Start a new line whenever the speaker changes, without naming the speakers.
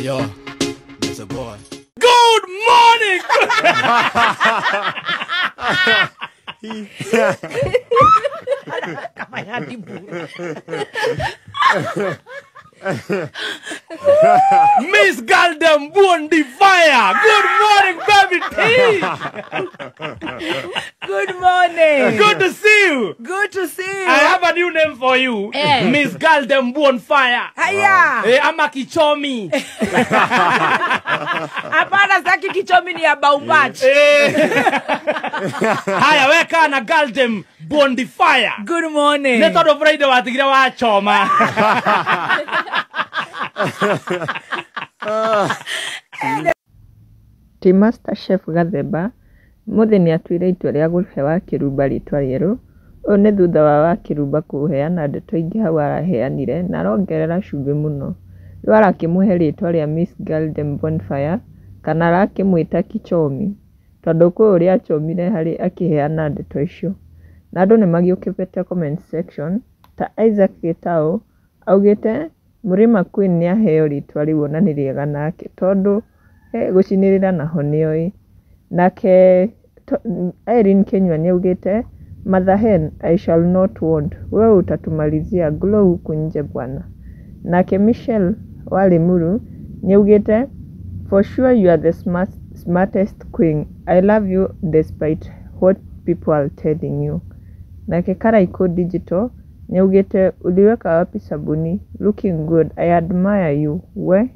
Yo, that's a boy. Good morning! Miss Galdem Bondi Fire! Good morning, baby T!
Good morning!
Good to see you!
Good to see you!
I have a new name for you. Miss Galdem Bonfire.
Haya!
Ama Kichomi.
Hapana, saki Kichomi ni ya Baumbach.
Haya, weka na Galdem Bonfire.
Good morning!
Neto do Friday watigira wa choma.
Ti Master Chef Gathemba muthini atuire itua ria guhe Wakirumba ritwa rieru. Uyu ni thutha wa Wakirumba kuheana ndeto ingi hau araheanire na arongerera cumbi muno. Riu arakimuhe ritwa ria Miss Galdem Bonfire kana arakimwita Kichomi tondu kwi uria achomire hari akiheana ndeto icio. Na andu nimagiukite comment section ta Isaac Gitau augite Murima Queen ni aheo ritwa riu ona ni riega nake tondu gucinirira naho nioi. Nake Irene Kenywa ni augite Mother Hen, I shall not want. Wewe utatumalizia glow huku nje bwana. Nake Michelle wa Limuru ni augite for sure you are the smartest queen. I love you despite what people are telling you. Nake Karaiko Digital ni augite uliweka wapi sabuni? Looking good. I admire you. We